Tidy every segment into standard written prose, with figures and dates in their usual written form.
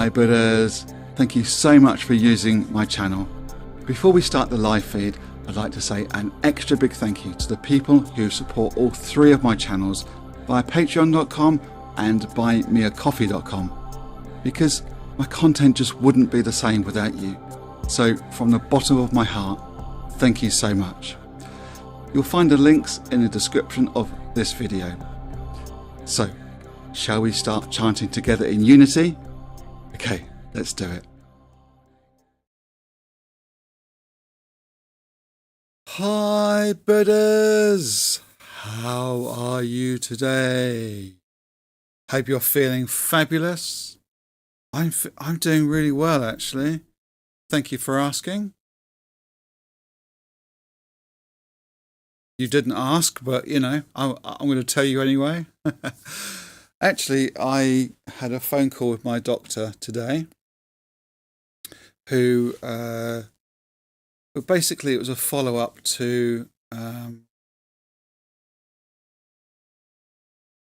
Hi Buddhas! Thank you so much for using my channel. Before we start the live feed, I'd like to say an extra big thank you to the people who support all three of my channels via patreon.com and buymeacoffee.com, because my content just wouldn't be the same without you. So from the bottom of my heart, thank you so much. You'll find the links in the description of this video. So, shall we start chanting together in unity? Okay, let's do it. Hi Buddhas! How are you today? Hope you're feeling fabulous. I'm doing really well, actually. Thank you for asking. You didn't ask, but you know, I'm going to tell you anyway. Actually, I had a phone call with my doctor today, who basically it was a follow-up to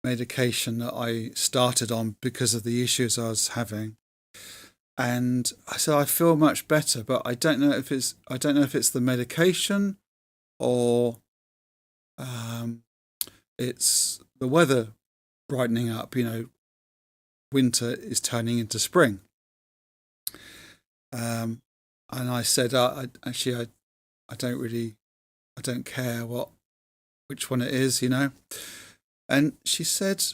medication that I started on because of the issues I was having. And I said I feel much better, but I don't know if it's the medication or it's the weather brightening up. You know, winter is turning into spring. And I said, I don't care which one it is, you know. And she said,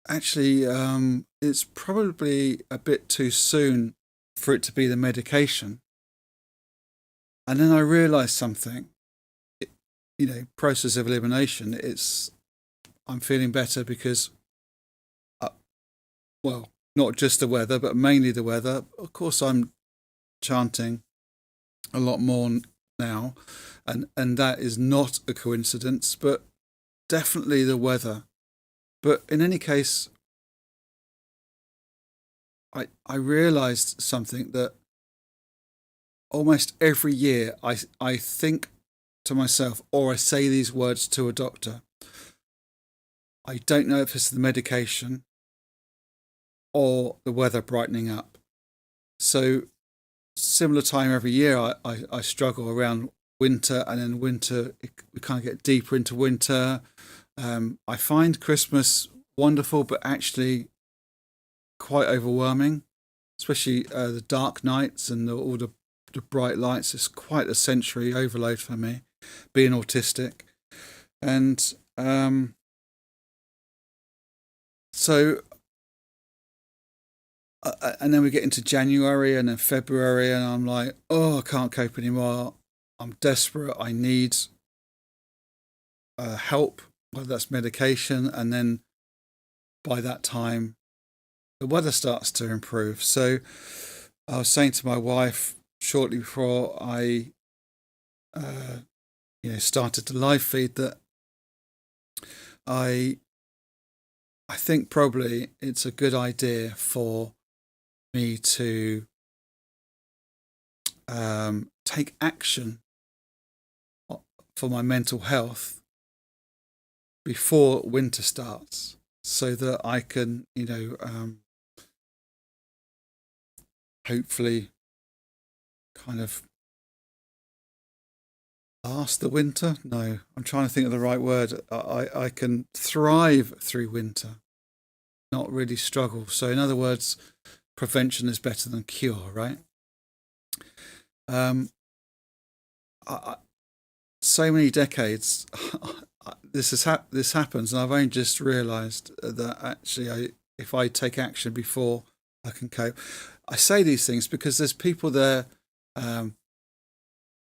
actually, it's probably a bit too soon for it to be the medication. And then I realised something. You know, process of elimination. I'm feeling better because, well, not just the weather, but mainly the weather. Of course, I'm chanting a lot more now, and that is not a coincidence, but definitely the weather. But in any case, I realised something, that almost every year I think to myself, or I say these words to a doctor, I don't know if it's the medication or the weather brightening up. So similar time every year, I struggle around winter, and then winter, we kind of get deeper into winter. I find Christmas wonderful, but actually quite overwhelming, especially the dark nights and all the bright lights. It's quite a sensory overload for me, being autistic. And so and then we get into January and then February, and I'm like, oh, I can't cope anymore. I'm desperate. I need help, whether that's medication. And then by that time, the weather starts to improve. So I was saying to my wife shortly before I started the live feed that I think probably it's a good idea for me to take action for my mental health before winter starts, so that I can, hopefully kind of last the winter. No, I'm trying to think of the right word. I can thrive through winter, not really struggle. So in other words, prevention is better than cure, right? So many decades this happens, and I've only just realised that actually if I take action before I can cope. I say these things because there's people there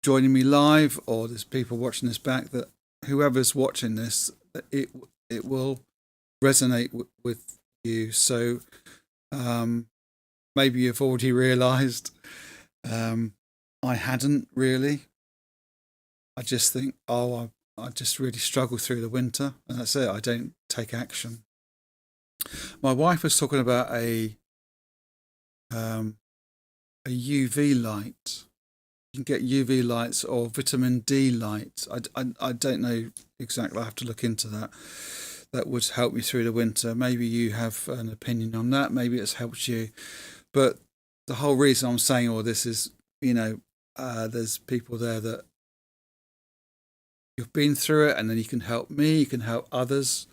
joining me live, or there's people watching this back, that whoever's watching this, it will resonate with you. So maybe you've already realised. I hadn't really. I just think, I just really struggle through the winter, and that's it. I don't take action. My wife was talking about a UV light. You can get UV lights or vitamin D light. I don't know exactly. I have to look into that. That would help you through the winter. Maybe you have an opinion on that. Maybe it's helped you. But the whole reason I'm saying all this is, there's people there that you've been through it, and then you can help me, you can help others,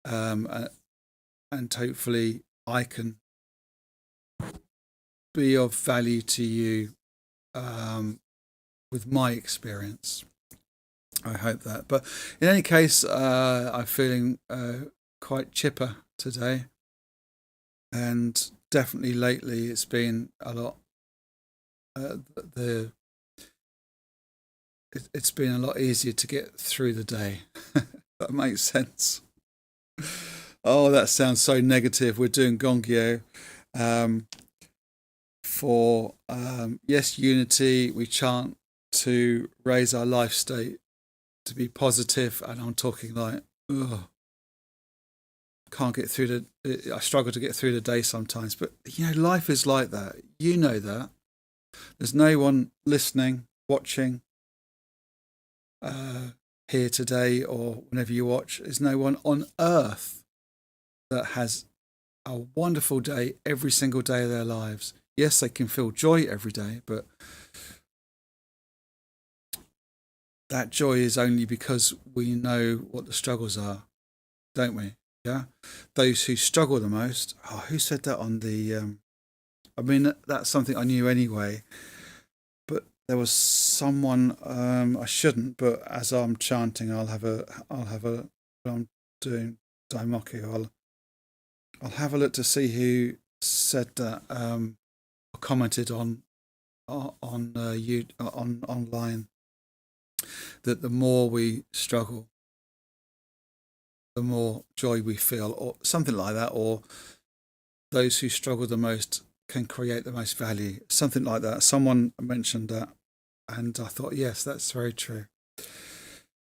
and hopefully I can be of value to you with my experience. I hope that. But in any case, I'm feeling quite chipper today, and definitely lately it's been a lot. It's been a lot easier to get through the day. That makes sense. Oh, that sounds so negative. We're doing Gongyo for unity. We chant to raise our life state to be positive, and I'm talking like, can't get through I struggle to get through the day sometimes. But life is like that. You know that. There's no one listening, watching here today or whenever you watch. There's no one on earth that has a wonderful day every single day of their lives. Yes, they can feel joy every day, but that joy is only because we know what the struggles are, don't we? Yeah. Those who struggle the most. Oh, who said that on the? That's something I knew anyway. But there was someone. I shouldn't. But as I'm chanting, I'll have a. When I'm doing Daimoku, I'll have a look to see who said that. Or commented on online that the more we struggle, the more joy we feel, or something like that, or those who struggle the most can create the most value, something like that. Someone mentioned that, and I thought, yes, that's very true.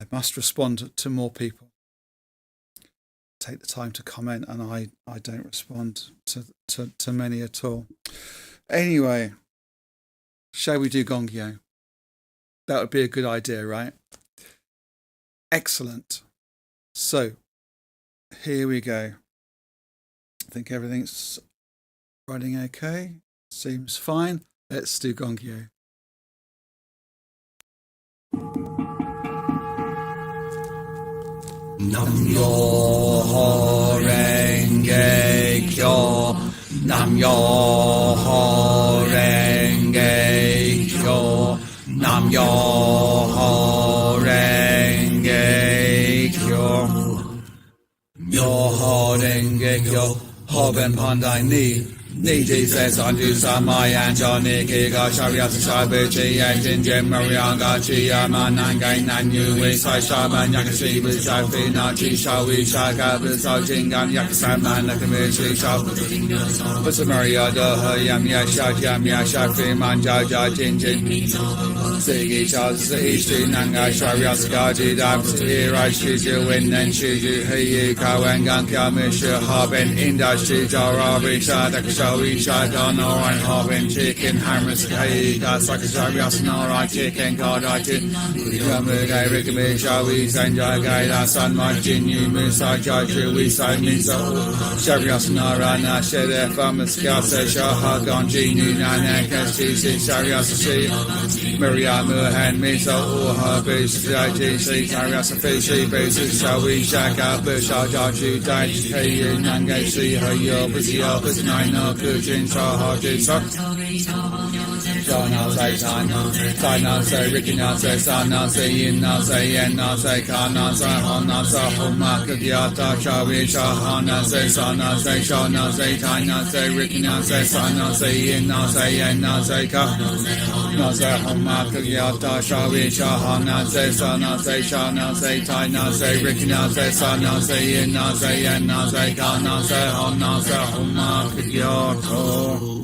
I must respond to more people. Take the time to comment, and I don't respond to many at all. Anyway, shall we do Gongyo? That would be a good idea, right? Excellent. So, here we go. I think everything's running okay. Seems fine. Let's do Gongyo. Nam Myoho Renge Kyo. Nam Myoho Renge Kyo. Nam Myoho Renge Kyo. Myoho Renge Kyo. Hoben Pandai Ni. Niji says on you Samayan Johnny Kiga Sharyas Shabichi and Jim Marianga Chia Manangai Nanu Sai Shaman Yakashi Shafi Nachi Shawi Shaka Bizo Jingan Yakasaman Nakamishi Shop Pusamaria Doha Yamya Shat Yamya Shafi Manjaja Jinjin Sigi Chaz Ishi Nanga Sharyas Gaji Dabs Hira Shiju Win and Shiju Hiyi Kawangan Kyamisha Haben Industry Jarabi Shadak Shawi Shagan Oran Hobbin Chicken Harris Kaika Sakashabias Nora Chicken Kardachin Yamugai Rikame Shawi Sanjay Gaida San Martin Musa Jaji Wisa Miso Shabias Nora Nashede Famaskasa Shahagan Jinu Nanakas Tisi Shabias Shi Miriam Muhan Miso Uha Bisaji Si Shabias Fishi Basis Shawi Shaka Bisha Jaji Dai Kayu Nanga Si Hayo Bisio Bisnino Kujin Shaha Jisa Shana Sai Sana Sana Sai Rikina Sai Sana Sai Yina Sai Yena Sai Kana Sai Hana Sai Homa Kadyata Shawi Shahana Sai Sana Sai Shana Sai Taina Sai Rikina Sai Sana Sai Yina Sai Yena Sai Ka Sai Homa Kadyata Shawi Shahana Sai Sana Sai Shana Sai Taina Sai Rikina Sai Sana Sai Yina Sai Yena Sai Kana Sai Hana Sai Homa Kadyata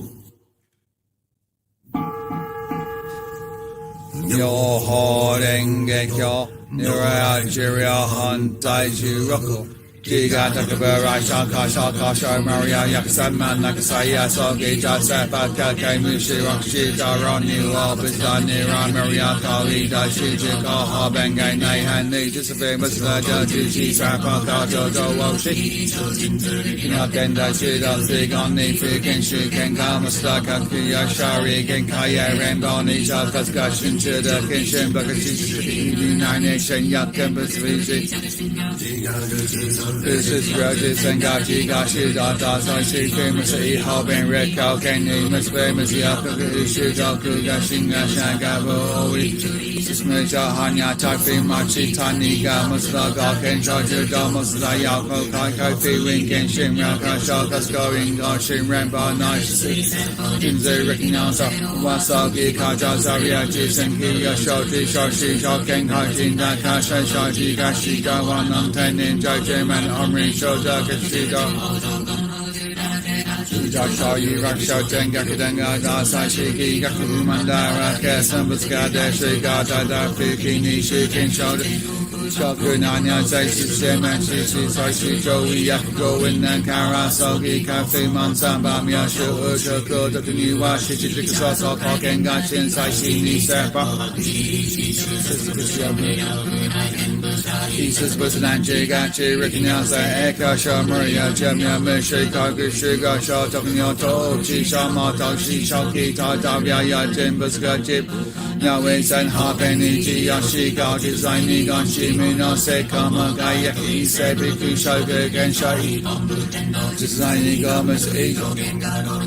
Myoho Renge Kyo Niraya Jirya Han Daiju Roku Jiga Takabara Shaka Shaka Maria Yaksaman Nakasaya Sogi Jasapa Kake Mushi Rakshi Darani Wabizani Maria Kali Dashi Kaha Bengay Naihan Disappear Musla Jaji Sapa Kato Woshi Nakenda Shida Sigani Fikin Shuken Kamasaka Kuya Shari Genkaya Ramboni Shakaskashin Chida Kinshin Bakashi Nation Yakan Basviji This is Raji Sangaji Gashi Data Sashi Kimasi Hobin Red Cow Kenny Misfamous Yaku Shugaku Gashin Gashangabo Oi Sismeja Hanya Tafi Machi Taniga Muslaga Kenchaju Damusla Yako Kai Fi Genshin Raka Shakas going Gashin Ramba Nice Kinze Rikinasa Wasagi Kaja Zaria Jisenki Yashoti Shashi Shoken Hajin Nakasha Shaji Gashi Gawanam Tenin Jajaman Omri Shoda Kashida Shasha Yuraksha Jengakadanga Dasashiki Gaku Mandara Kasambaska Dashi Gada Dafiki Nishi Kinshoda Shakunanya Zashi Seman Shishi Sashi Joey Yakugo in Nankara Sogi Cafe Mansamba Myashu Ushoko Dokuniwa Shichikasa Kokengashin Sashi Nisapa Jesus Busananji Gachi Rikinasa Eka Shamaria Jamia Mishi Kagu Shiga Shotokunyoto Chishama Tashi Shoki Tadavya Yajin Buskajip Yahweh San Hapeni Jiyashi Gagizaini Ganshi Minose Kamagayaki Sebiku Shoga Genshai Designing Gamas Ego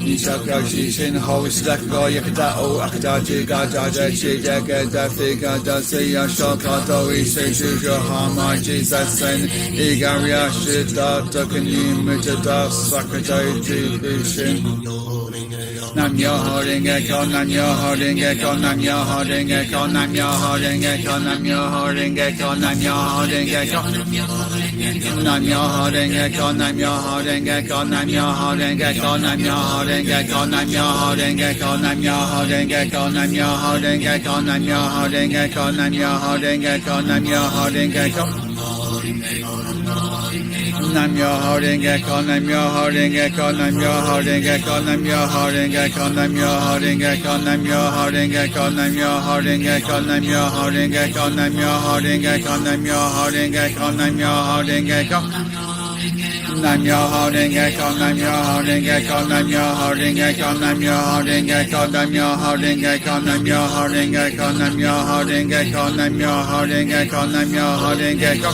Nishakashi Shin Host Lako Yakadao Akadaji Gajaja Shidaka Dafiga Dasiya Shokato Ishishu Hama Jesus Sen Igaria Shida Takani Mitada Sakato Jibushin Nam Myoho Renge Kyo, Nam Myoho Renge Kyo, Nam Myoho Renge Kyo, Nam Myoho Renge Kyo, Nam Myoho Renge Kyo, Nam Myoho Renge Kyo, Nam Myoho Renge Kyo, Nam Myoho Renge Kyo, Nam Myoho Renge Kyo, Nam Myoho Renge Kyo, Nam Myoho Renge Kyo, Nam Myoho Renge Kyo, Nam Myoho Renge Kyo, Nam Myoho Renge Kyo, Nam Myoho Renge Kyo, Nam Myoho Renge Kyo. Nam Myoho Renge Kyo, Nam Myoho Renge Kyo, Nam Myoho Renge Kyo, Nam Myoho Renge Kyo, Nam Myoho Renge Kyo, Nam Myoho Renge Kyo, Nam Myoho Renge Kyo, Nam Myoho Renge Kyo, Nam Myoho Renge Kyo, Nam Myoho Renge Kyo, Nam Myoho Renge Kyo. Nam Myoho Renge Kyo, Nam Myoho Renge Kyo, Nam Myoho Renge Kyo, Nam Myoho Renge Kyo, Nam Myoho Renge Kyo, Nam Myoho Renge Kyo, Nam Myoho Renge Kyo, Nam Myoho Renge Kyo, Nam Myoho Renge Kyo.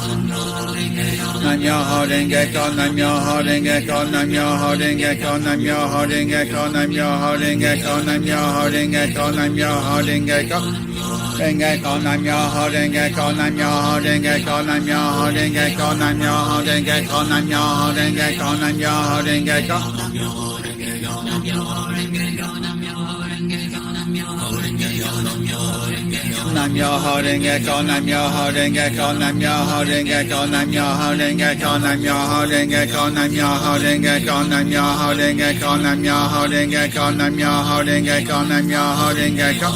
Nam Myoho Renge Kyo, Nam Myoho Renge Kyo, Nam Myoho Renge Kyo, Nam Myoho Renge Kyo, Nam Myoho Renge Kyo, Nam Myoho Renge Kyo, Nam Myoho Renge Kyo. Renge Kyo, Nam Myoho Renge Kyo, Nam Myoho Renge Kyo, Nam Myoho Renge Kyo, Nam Myoho Renge Kyo, Nam Myoho Renge Kyo, Nam Myoho Renge Kyo. Nam Myoho Renge Kyo, Nam Myoho Renge Kyo, Nam Myoho Renge Kyo, Nam Myoho Renge Kyo, Nam Myoho Renge Kyo, Nam Myoho Renge Kyo, Nam Myoho Renge Kyo, Nam Myoho Renge Kyo, Nam Myoho Renge Kyo, Nam Myoho Renge Kyo.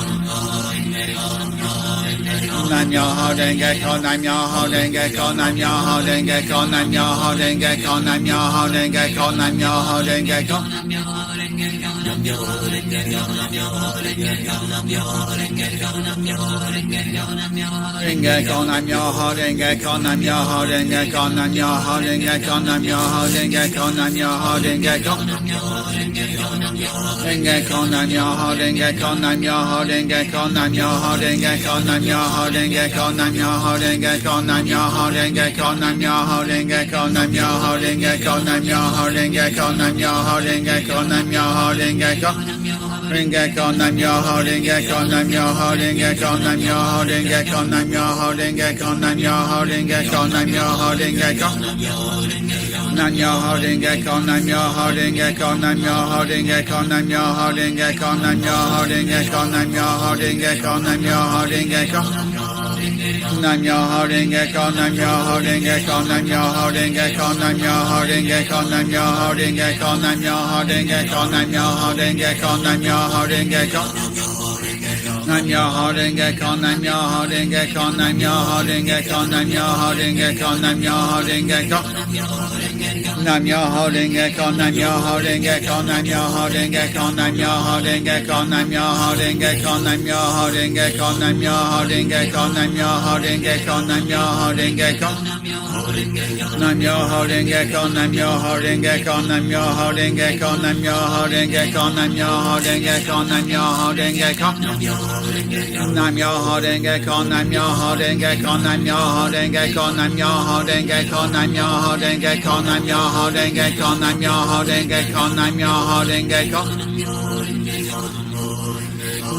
Nam Myoho Renge Kyo, Nam Myoho Renge Kyo, Nam Myoho Renge Kyo, Nam Myoho Renge Kyo, Nam Myoho Renge Kyo, Nam Myoho Renge Kyo. Renge Kyo, Nam Myoho Renge Kyo, Nam Myoho Renge Kyo, Nam Myoho Renge Kyo, Nam Myoho Renge Kyo, Nam Myoho Renge Kyo. Renge Kyo, Nam Myoho Renge Kyo, Nam Myoho Renge Kyo, Nam Myoho Renge Kyo, Nam Myoho Renge Kyo, Nam Myoho Renge Kyo, Nam Myoho Renge Kyo, Nam Myoho Renge Kyo, Nam Myoho Renge Kyo, Nam Myoho Renge Kyo, Nam Myoho Renge Kyo, Nam Myoho Renge Kyo. Renge Kyo, Nam Myoho Renge Kyo, Nam Myoho Renge Kyo, Nam Myoho Renge Kyo, Nam Myoho Renge Kyo, Nam Myoho Renge Kyo, Nam Myoho Renge Kyo. Nam Myoho Renge Kyo, Nam Myoho Renge Kyo, Nam Myoho Renge Kyo, Nam Myoho Renge Kyo, Nam Myoho Renge Kyo, Nam Myoho Renge Kyo, Nam Myoho Renge Kyo. Nam Myoho Renge Kyo, Nam Myoho Renge Kyo, Nam Myoho Renge Kyo, Nam Myoho Renge Kyo, Nam Myoho Renge Kyo, Nam Myoho Renge Kyo, Nam Myoho Renge Kyo, Nam Myoho Renge Kyo. Nam Myoho Renge Kyo, Nam Myoho Renge Kyo, Nam Myoho Renge Kyo, Nam Myoho Renge Kyo, Nam Myoho Renge Kyo. Nam Myoho Renge Kyo, Nam Myoho Renge Kyo, Nam Myoho Renge Kyo, Nam Myoho Renge Kyo, Nam Myoho Renge Kyo, Nam Myoho Renge Kyo, Nam Myoho Renge Kyo, Nam Myoho Renge Kyo, Nam Myoho Renge Kyo. Nam Myoho Renge Kyo, Nam Myoho Renge Kyo, Nam Myoho Renge Kyo, Nam Myoho Renge Kyo, Nam Myoho Renge Kyo, Nam Myoho Renge Kyo. Nam Myoho Renge Kyo, Nam Myoho Renge Kyo, Nam Myoho Renge Kyo, Nam Myoho Renge Kyo, Nam Myoho Renge Kyo, Nam Myoho Renge Kyo, Nam Myoho Renge Kyo, Nam Myoho Renge Kyo.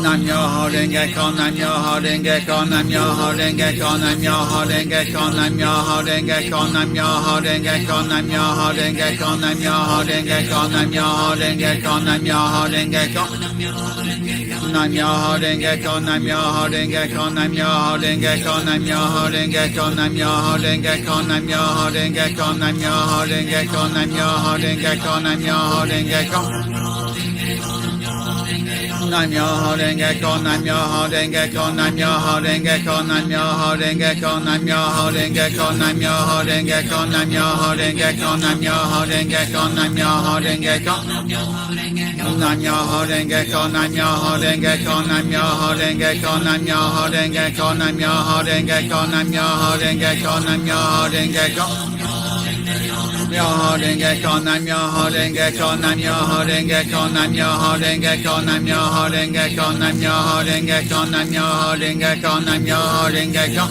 Nam Myoho Renge Kyo, Nam Myoho Renge Kyo, Nam Myoho Renge Kyo, Nam Myoho Renge Kyo, Nam Myoho Renge Kyo, Nam Myoho Renge Kyo, Nam Myoho Renge Kyo, Nam Myoho Renge Kyo, Nam Myoho Renge Kyo, Nam Myoho Renge Kyo. Nam Myoho Renge Kyo, Nam Myoho Renge Kyo, Nam Myoho Renge Kyo, Nam Myoho Renge Kyo, Nam Myoho Renge Kyo, Nam Myoho Renge Kyo, Nam Myoho Renge Kyo, Nam Myoho Renge Kyo, Nam Myoho Renge Kyo. Nam Myoho Renge Kyo, Nam Myoho Renge Kyo, Nam Myoho Renge Kyo, Nam Myoho Renge Kyo, Nam Myoho Renge Kyo, Nam Myoho Renge Kyo, Nam Myoho Renge Kyo, Nam Myoho Renge Kyo, Nam Myoho Renge Kyo. Nam Myoho Renge Kyo, Nam Myoho Renge Kyo, Nam Myoho Renge Kyo, Nam Myoho Renge Kyo, Nam Myoho Renge Kyo, Nam Myoho Renge Kyo, Nam Myoho Renge Kyo. Myoho Renge Kyo, Nam Myoho Renge Kyo, Nam Myoho Renge Kyo, Nam Myoho Renge Kyo, Nam Myoho Renge Kyo, Nam Myoho Renge Kyo, Nam Myoho Renge Kyo, Nam Myoho Renge Kyo.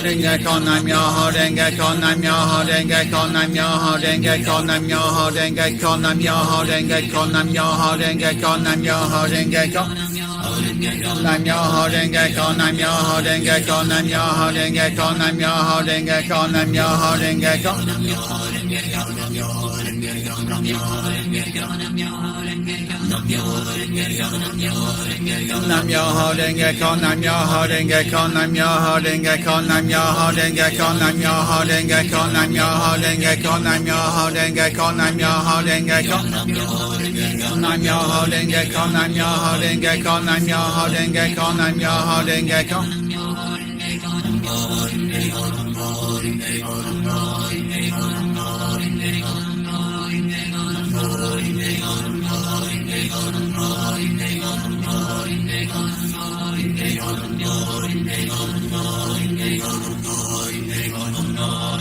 Renge Kyo, Nam Myoho Renge Kyo, Nam Myoho Renge Kyo, Nam Myoho Renge Kyo, Nam Myoho Renge Kyo, Nam Myoho Renge Kyo, Nam Myoho Renge Kyo, Nam Myoho Renge Kyo. Nam Myoho Renge Kyo, Nam Myoho Renge Kyo, Nam Myoho Renge Kyo, Nam Myoho Renge Kyo, Nam Myoho Renge Kyo. Nam Myoho Renge Kyo, Nam Myoho Renge Kyo, Nam Myoho Renge Kyo, Nam Myoho Renge Kyo, Nam Myoho Renge Kyo, Nam Myoho Renge Kyo, Nam Myoho Renge Kyo, Nam Myoho Renge Kyo. Nam Myoho Renge Kyo, Nam Myoho Renge Kyo, Nam Myoho Renge Kyo, Nam Myoho Renge Kyo.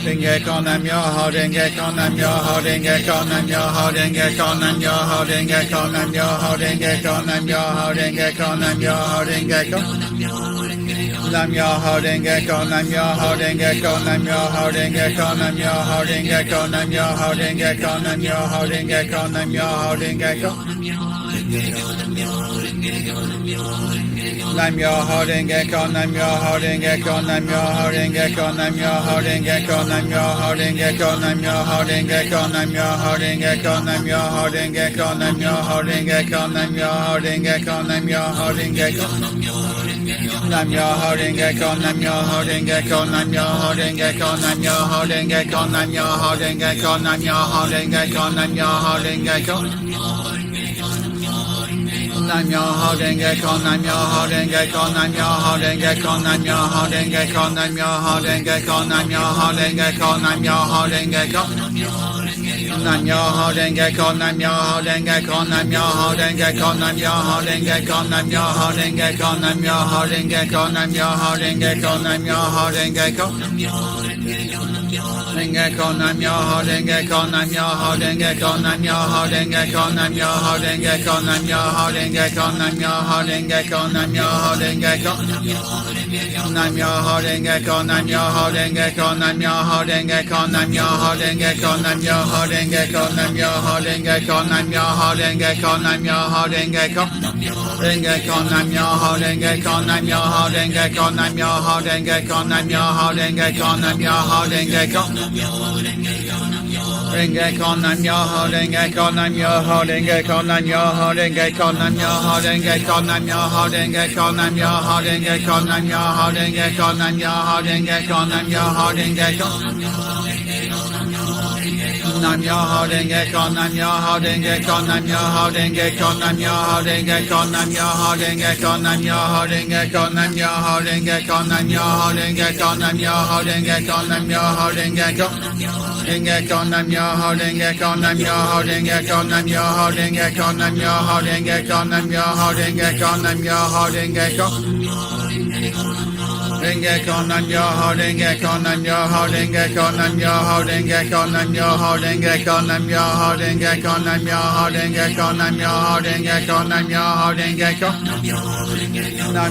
Renge Kyo, Nam Myoho Renge Kyo, Nam Myoho Renge Kyo, Nam Myoho Renge Kyo, Nam Myoho Renge Kyo, Nam Myoho Renge Kyo, Nam Myoho Renge Kyo, Nam Myoho Renge Kyo. Nam Myoho Renge Kyo, Nam Myoho Renge Kyo, Nam Myoho Renge Kyo, Nam Myoho Renge Kyo, Nam Myoho Renge Kyo, Nam Myoho Renge Kyo, Nam Myoho Renge Kyo. Nam Myoho Renge Kyo, Nam Myoho Renge Kyo, Nam Myoho Renge Kyo, Nam Myoho Renge Kyo, Nam Myoho Renge Kyo, Nam Myoho Renge Kyo, Nam Myoho Renge Kyo, Nam Myoho Renge Kyo, Nam Myoho Renge Kyo, Nam Myoho Renge Kyo, Nam Myoho Renge Kyo. Nam Myoho Renge Kyo, Nam Myoho Renge Kyo, Nam Myoho Renge Kyo, Nam Myoho Renge Kyo, Nam Myoho Renge Kyo, Nam Myoho Renge Kyo, Nam Myoho Renge Kyo. Nam Myoho Renge Kyo, Nam Myoho Renge Kyo, Nam Myoho Renge Kyo, Nam Myoho Renge Kyo, Nam Myoho Renge Kyo, Nam Myoho Renge Kyo, Nam Myoho Renge Kyo. Nam Myoho Renge Kyo, Nam Myoho Renge Kyo, Nam Myoho Renge Kyo, Nam Myoho Renge Kyo, Nam Myoho Renge Kyo, Nam Myoho Renge Kyo, Nam Myoho Renge Kyo, Nam Myoho Renge Kyo. Renge Kyo, Nam Myoho Renge Kyo, Nam Myoho Renge Kyo, Nam Myoho Renge Kyo, Nam Myoho Renge Kyo, Nam Myoho Renge Kyo, Nam Myoho Renge Kyo, Nam Myoho Renge Kyo. Nam Myoho Renge Kyo, Nam Myoho Renge Kyo, Nam Myoho Renge Kyo, Nam Myoho Renge Kyo, Nam Myoho Renge Kyo, Nam Myoho Renge Kyo, Nam Myoho Renge Kyo, Nam Myoho Renge Kyo. Renge Kyo, Nam Myoho Renge Kyo, Nam Myoho Renge Kyo, Nam Myoho Renge Kyo, Nam Myoho Renge Kyo, Nam Myoho Renge Kyo. Renge Kyo, Nam Myoho Renge Kyo, Nam Myoho Renge Kyo, Nam Myoho Renge Kyo, Nam Myoho Renge Kyo, Nam Myoho Renge Kyo, Nam Myoho Renge Kyo, Nam Myoho Renge Kyo, Nam Myoho Renge Kyo, Nam Myoho Renge Kyo. Nam Myoho Renge Kyo, Nam Myoho Renge Kyo, Nam Myoho Renge Kyo, Nam Myoho Renge Kyo, Nam Myoho Renge Kyo, Nam Myoho Renge Kyo, Nam Myoho Renge Kyo, Nam Myoho Renge Kyo, Nam Myoho Renge Kyo, Nam Myoho Renge Kyo, Renge Kyo, Nam Myoho Renge Kyo, Nam Myoho Renge Kyo, Nam Myoho Renge Kyo, Nam Myoho Renge Kyo, Nam Myoho Renge Kyo, Nam Myoho Renge Kyo. Renge Kyo, Nam Myoho Renge Kyo, Nam Myoho Renge Kyo, Nam Myoho Renge Kyo, Nam Myoho Renge Kyo, Nam Myoho Renge Kyo, Nam Myoho Renge Kyo, Nam Myoho Renge Kyo, Nam Myoho Renge Kyo, Nam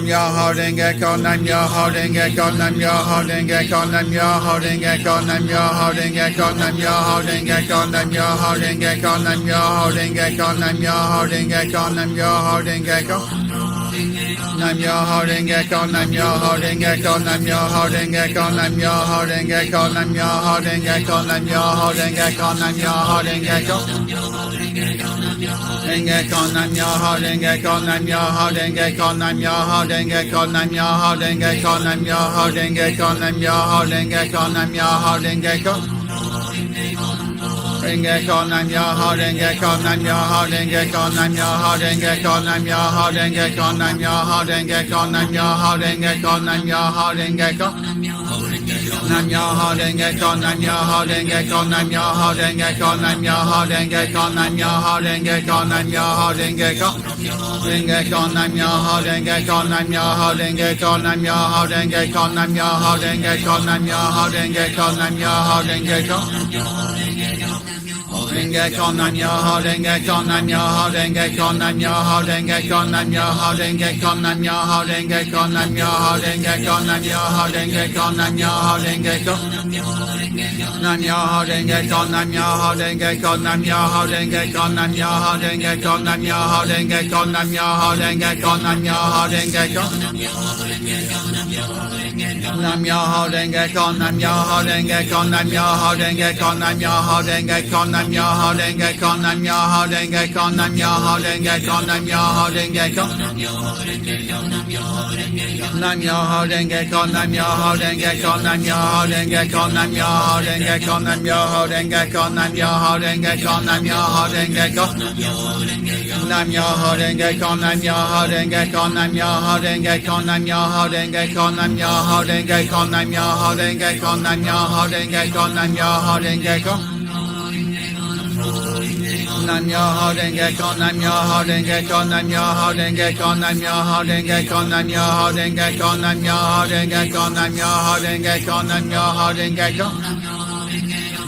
Myoho Renge Kyo, Nam Myoho Renge Kyo, Nam Myoho Renge Kyo, Nam Myoho Renge Kyo, Nam Myoho Renge Kyo, Nam Myoho Renge Kyo, Nam Myoho Renge Kyo, Nam Myoho Renge Kyo, Nam Myoho Renge Kyo, Nam Myoho Renge Kyo. Nam Myoho Renge Kyo, Nam Myoho Renge Kyo, Nam Myoho Renge Kyo, Nam Myoho Renge Kyo, Nam Myoho Renge Kyo, Nam Myoho Renge Kyo, Nam Myoho Renge Kyo. Renge Kyo, Nam Myoho Renge Kyo, Nam Myoho Renge Kyo, Nam Myoho Renge Kyo, Nam Myoho Renge Kyo, Nam Myoho Renge Kyo, Nam Myoho Renge Kyo, Nam Myoho Renge Kyo. Renge Kyo, Nam Myoho Renge Kyo, Nam Myoho Renge Kyo, Nam Myoho Renge Kyo, Nam Myoho Renge Kyo, Nam Myoho Renge Kyo, Nam Myoho Renge Kyo, Nam Myoho Renge Kyo. Nam Myoho Renge Kyo, Nam Myoho Renge Kyo, Nam Myoho Renge Kyo, Nam Myoho Renge Kyo, Nam Myoho Renge Kyo, Nam Myoho Renge Kyo. Renge Kyo, Nam Myoho Renge Kyo, Nam Myoho Renge Kyo, Nam Myoho Renge Kyo, Nam Myoho Renge Kyo, Nam Myoho Renge Kyo, Nam Myoho Renge Kyo. Renge Kyo, Nam Myoho Renge Kyo, Nam Myoho Renge Kyo, Nam Myoho Renge Kyo, Nam Myoho Renge Kyo, Nam Myoho Renge Kyo, Nam Myoho Renge Kyo, Nam Myoho Renge Kyo, Nam Myoho Renge Kyo. Nam Myoho Renge Kyo, Nam Myoho Renge Kyo, Nam Myoho Renge Kyo, Nam Myoho Renge Kyo, Nam Myoho Renge Kyo, Nam Myoho Renge Kyo, Nam Myoho Renge Kyo. Nam Myoho Renge Kyo, Nam Myoho Renge Kyo, Nam Myoho Renge Kyo, Nam Myoho Renge Kyo, Nam Myoho Renge Kyo, Nam Myoho Renge Kyo, Nam Myoho Renge Kyo, Nam Myoho Renge Kyo. Nam Myoho Renge Kyo, Nam Myoho Renge Kyo, Nam Myoho Renge Kyo, Nam Myoho Renge Kyo, Nam Myoho Renge Kyo, Nam Myoho Renge Kyo, Nam Myoho Renge Kyo. Nam Myoho Renge Kyo, Nam Myoho Renge Kyo, Nam Myoho Renge Kyo, Nam Myoho Renge Kyo, Nam Myoho Renge Kyo, Nam Myoho Renge Kyo, Nam Myoho Renge Kyo, Nam Myoho Renge Kyo. Nam Myoho Renge Kyo, Nam Myoho Renge Kyo, Nam Myoho Renge Kyo, Nam Myoho Renge Kyo, Nam Myoho Renge Kyo, Nam Myoho Renge Kyo, Nam Myoho Renge Kyo, Nam Myoho Renge Kyo.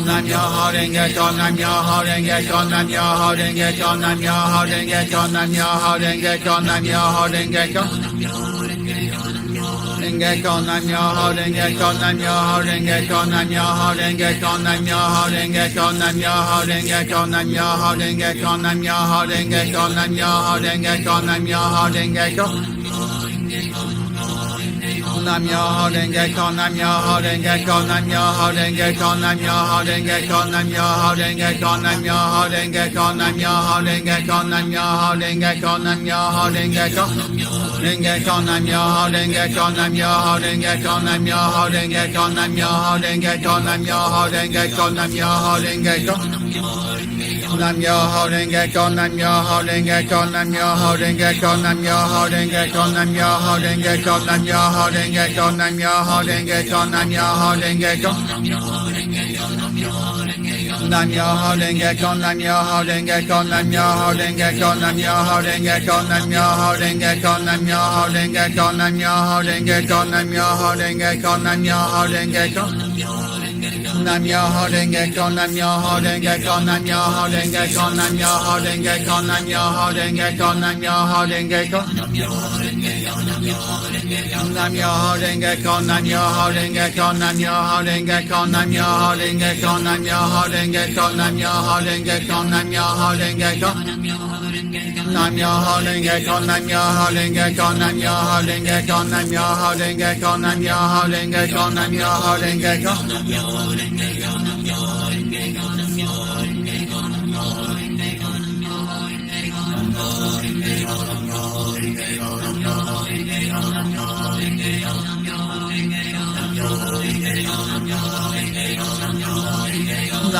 Nam Myoho Renge Kyo, Nam Myoho Renge Kyo, Nam Myoho Renge Kyo, Nam Myoho Renge Kyo, Nam Myoho Renge Kyo, Nam Myoho Renge Kyo. Renge Kyo, Nam Myoho Renge Kyo, Nam Myoho Renge Kyo, Nam Myoho Renge Kyo, Nam Myoho Renge Kyo, Nam Myoho Renge Kyo, Nam Myoho Renge Kyo, Nam Myoho Renge Kyo, Nam Myoho Renge Kyo, Nam Myoho Renge Kyo. Nam Myoho Renge Kyo, Nam Myoho Renge Kyo, Nam Myoho Renge Kyo, Nam Myoho Renge Kyo, Nam Myoho Renge Kyo, Nam Myoho Renge Kyo, Nam Myoho Renge Kyo, Nam Myoho Renge Kyo, Nam Myoho Renge Kyo. Renge Kyo, Nam Myoho Renge Kyo, Nam Myoho Renge Kyo, Nam Myoho Renge Kyo, Nam Myoho Renge Kyo, Nam Myoho Renge Kyo, Nam Myoho Renge Kyo. Nam Myoho Renge Kyo, Nam Myoho Renge Kyo, Nam Myoho Renge Kyo, Nam Myoho Renge Kyo, Nam Myoho Renge Kyo, Nam Myoho Renge Kyo, Nam Myoho Renge Kyo, Nam Myoho Renge Kyo. Nam Myoho Renge Kyo, Nam Myoho Renge Kyo, Nam Myoho Renge Kyo, Nam Myoho Renge Kyo, Nam Myoho Renge Kyo, Nam Myoho Renge Kyo, Nam Myoho Renge Kyo, Nam Myoho Renge Kyo, Nam Myoho Renge Kyo. Nam Myoho Renge Kyo, Nam Myoho Renge Kyo, Nam Myoho Renge Kyo, Nam Myoho Renge Kyo, Nam Myoho Renge Kyo, Nam Myoho Renge Kyo. Nam Myoho Renge Kyo, Nam Myoho Renge Kyo, Nam Myoho Renge Kyo, Nam Myoho Renge Kyo, Nam Myoho Renge Kyo, Nam Myoho Renge Kyo, Nam Myoho Renge Kyo. Nam Myoho Renge Kyo, Nam Myoho Renge Kyo, Nam Myoho Renge Kyo, Nam Myoho Renge Kyo, Nam Myoho Renge Kyo, Nam Myoho Renge Kyo. Nam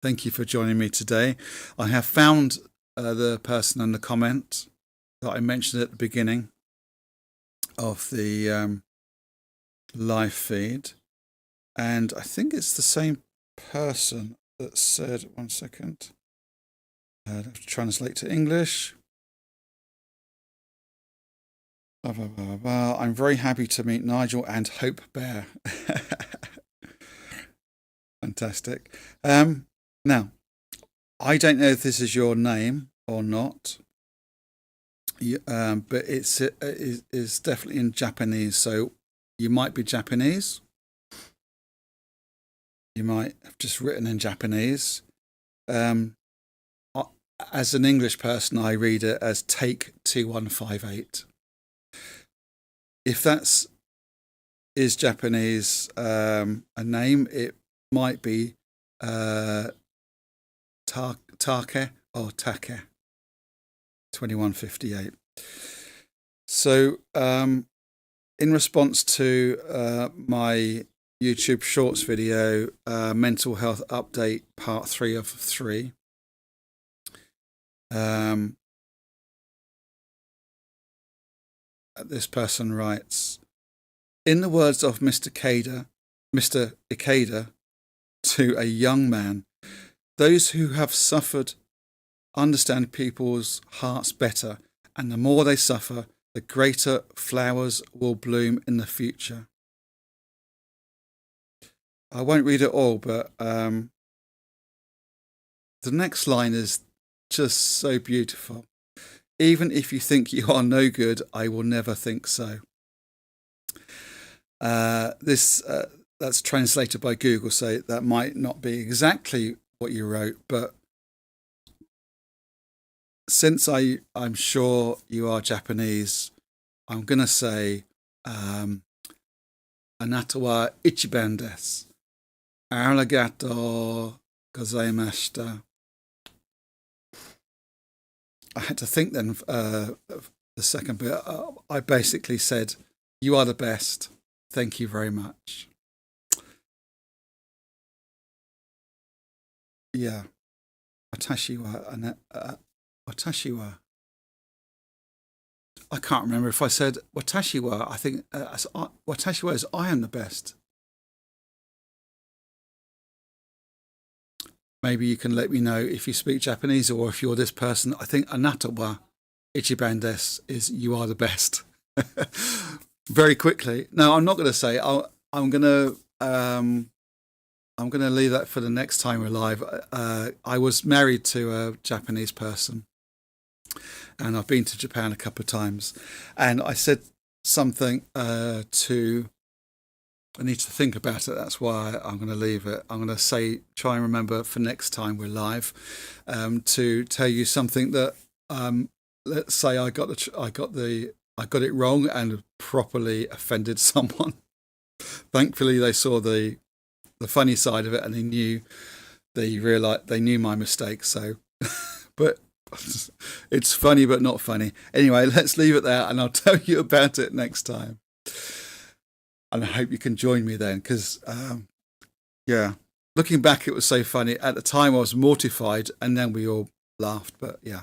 Thank you for joining me today. I have found the person in the comment that I mentioned at the beginning of the live feed. And I think it's the same person that said, one second, translate to English. Blah, blah, blah, blah. I'm very happy to meet Nigel and Hope Bear. Fantastic. Now, I don't know if this is your name or not, but it's definitely in Japanese. So you might be Japanese. You might have just written in Japanese. As an English person, I read it as Take 2158. If that's is Japanese a name, it might be Take or Take 2158. So in response to my YouTube Shorts video, Mental Health Update Part 3 of 3, this person writes, in the words of Mr. Ikeda to a young man, those who have suffered understand people's hearts better, and the more they suffer, the greater flowers will bloom in the future. I won't read it all, but the next line is just so beautiful. Even if you think you are no good, I will never think so. That's translated by Google, so that might not be exactly what you wrote, but since I'm sure you are Japanese, I'm going to say Anata wa ichiban desu. Arigatou gozaimashita. I had to think then the second bit. I basically said, you are the best. Thank you very much. Yeah. Watashi wa. I can't remember if I said watashi wa. I think watashi wa is I am the best. Maybe you can let me know if you speak Japanese or if you're this person. I think anata wa ichiban desu is you are the best. Very quickly. No, I'm not going to say. I'm going to leave that for the next time we're live. I was married to a Japanese person, and I've been to Japan a couple of times, and I said something I need to think about it. That's why I'm going to leave it. I'm going to try and remember for next time we're live, to tell you something that, let's say I got it wrong and properly offended someone. Thankfully, they saw the funny side of it, and they realized they knew my mistake. So, but it's funny, but not funny. Anyway, let's leave it there, and I'll tell you about it next time. And I hope you can join me then, because, looking back, it was so funny. At the time, I was mortified, and then we all laughed. But yeah,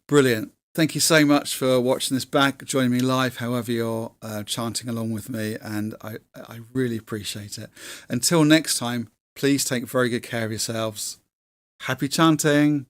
brilliant. Thank you so much for watching this back, joining me live, however you're chanting along with me, and I really appreciate it. Until next time, please take very good care of yourselves. Happy chanting.